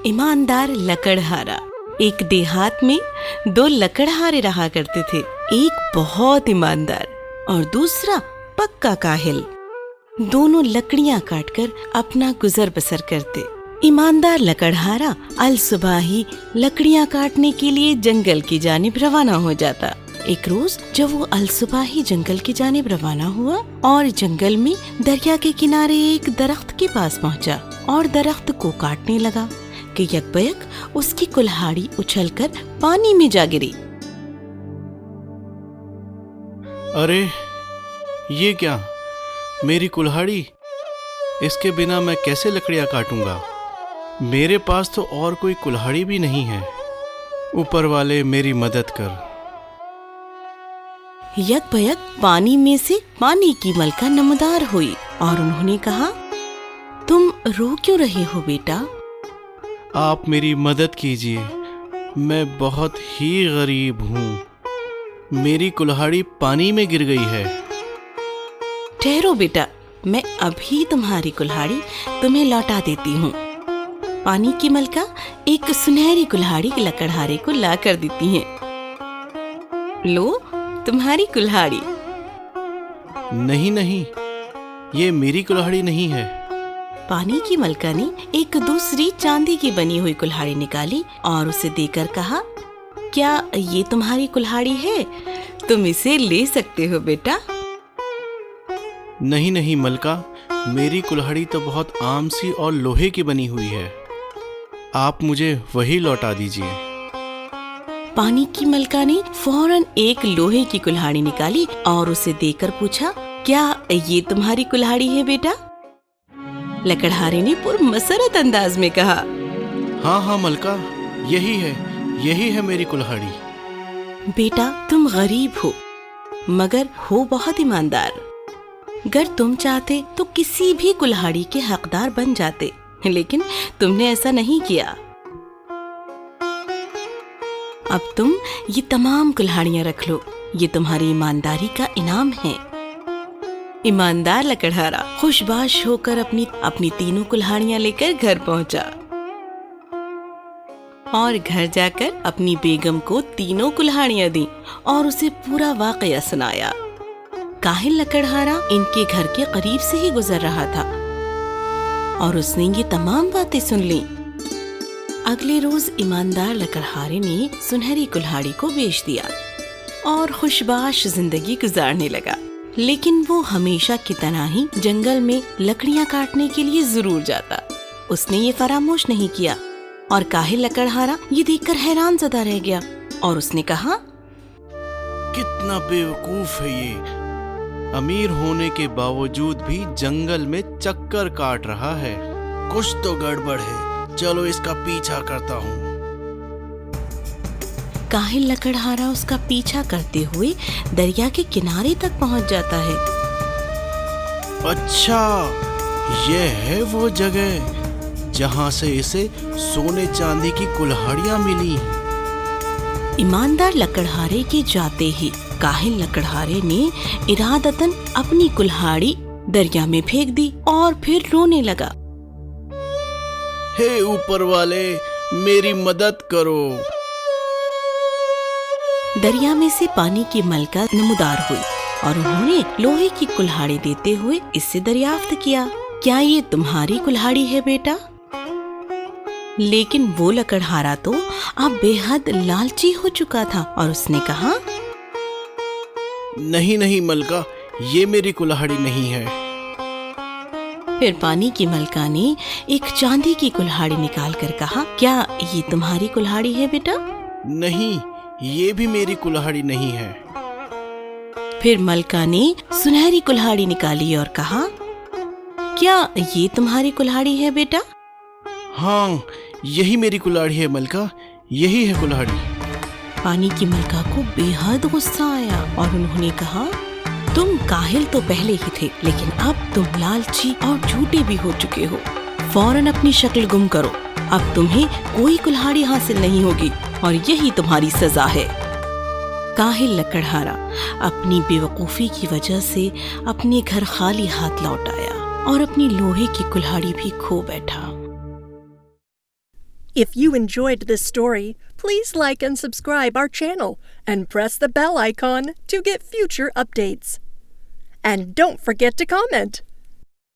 ईमानदार लकड़हारा। एक देहात में दो लकड़हारे रहा करते थे। एक बहुत ईमानदार और दूसरा पक्का काहिल। दोनों लकड़ियां काटकर अपना गुजर बसर करते। ईमानदार लकड़हारा अलसुबह ही लकड़ियां काटने के लिए जंगल की जानिब रवाना हो जाता। एक रोज जब वो अलसुबह ही जंगल की जानिब रवाना हुआ और जंगल में दरिया के किनारे एक दरख्त के पास पहुंचा और दरख्त को काटने लगा कि यकबयक उसकी कुल्हाड़ी उछलकर पानी में जा गिरी। अरे ये क्या, मेरी कुल्हाड़ी! इसके बिना मैं कैसे लकड़ियां काटूंगा? मेरे पास तो और कोई कुल्हाड़ी भी नहीं है। ऊपर वाले मेरी मदद कर। यकबयक पानी में से पानी की मलका नमदार हुई और उन्होंने कहा, तुम रो क्यों रहे हो बेटा? आप मेरी मदद कीजिए, मैं बहुत ही गरीब हूँ। मेरी कुल्हाड़ी पानी में गिर गई है। ठहरो बेटा, मैं अभी तुम्हारी कुल्हाड़ी तुम्हें लौटा देती हूँ। पानी की मलका एक सुनहरी कुल्हाड़ी के लकड़हारे को ला कर देती है। लो तुम्हारी कुल्हाड़ी। नहीं नहीं, ये मेरी कुल्हाड़ी नहीं है। पानी की मलका ने एक दूसरी चांदी की बनी हुई कुल्हाड़ी निकाली और उसे देकर कहा, क्या ये तुम्हारी कुल्हाड़ी है? तुम इसे ले सकते हो बेटा। नहीं नहीं मलका, मेरी कुल्हाड़ी तो बहुत आम सी और लोहे की बनी हुई है। आप मुझे वही लौटा दीजिए। पानी की मलका ने फौरन एक लोहे की कुल्हाड़ी निकाली और उसे देकर पूछा, क्या ये तुम्हारी कुल्हाड़ी है बेटा? लकड़हारे ने पुरमसरत अंदाज में कहा, हाँ हाँ मलका, यही है मेरी कुल्हाड़ी। बेटा तुम गरीब हो मगर हो बहुत ईमानदार। अगर तुम चाहते तो किसी भी कुल्हाड़ी के हकदार बन जाते, लेकिन तुमने ऐसा नहीं किया। अब तुम ये तमाम कुल्हाड़ियां रख लो, ये तुम्हारी ईमानदारी का इनाम है। ईमानदार लकड़हारा खुशबाश होकर अपनी तीनों कुल्हाड़ियां लेकर घर पहुंचा और घर जाकर अपनी बेगम को तीनों कुल्हाड़ियां दी और उसे पूरा वाकया सुनाया। काहिल लकड़हारा इनके घर के करीब से ही गुजर रहा था और उसने ये तमाम बातें सुन ली। अगले रोज ईमानदार लकड़हारे ने सुनहरी कुल्हाड़ी को बेच दिया और खुशबाश जिंदगी गुजारने लगा। लेकिन वो हमेशा की तरह ही जंगल में लकड़ियां काटने के लिए जरूर जाता। उसने ये फरामोश नहीं किया और काहिल लकड़हारा ये देखकर हैरान ज़दा रह गया और उसने कहा, कितना बेवकूफ है ये, अमीर होने के बावजूद भी जंगल में चक्कर काट रहा है। कुछ तो गड़बड़ है, चलो इसका पीछा करता हूँ। काहिल लकड़हारा उसका पीछा करते हुए दरिया के किनारे तक पहुंच जाता है। अच्छा, ये है वो जगह जहाँ से इसे सोने चांदी की कुल्हाड़ियाँ मिली। ईमानदार लकड़हारे के जाते ही काहिल लकड़हारे ने इरादतन अपनी कुल्हाड़ी दरिया में फेंक दी और फिर रोने लगा। हे ऊपर वाले, मेरी मदद करो। दरिया में से पानी की मलका नमदार हुई और उन्होंने लोहे की कुल्हाड़ी देते हुए इससे दरियाफ्त किया, क्या ये तुम्हारी कुल्हाड़ी है बेटा? लेकिन वो लकड़हारा तो अब बेहद लालची हो चुका था और उसने कहा, नहीं नहीं मलका, ये मेरी कुल्हाड़ी नहीं है। फिर पानी की मलका ने एक चांदी की कुल्हाड़ी निकाल कर कहा, क्या ये तुम्हारी कुल्हाड़ी है बेटा? नहीं, ये भी मेरी कुल्हाड़ी नहीं है। फिर मलका ने सुनहरी कुल्हाड़ी निकाली और कहा, क्या ये तुम्हारी कुल्हाड़ी है बेटा? हाँ, यही मेरी कुल्हाड़ी है मलका, यही है कुल्हाड़ी। पानी की मलका को बेहद गुस्सा आया और उन्होंने कहा, तुम काहिल तो पहले ही थे, लेकिन अब तुम लालची और झूठे भी हो चुके हो। फौरन अपनी शक्ल गुम करो, अब तुम्हें कोई कुल्हाड़ी हासिल नहीं होगी और यही तुम्हारी सजा है। काहिल लकड़हारा अपनी बेवकूफ़ी की वजह से अपने घर खाली हाथ लौट आया और अपनी लोहे की कुल्हाड़ी भी खो बैठा। If you enjoyed this story, please like and subscribe our channel and press the bell icon to get future updates. And don't forget to comment.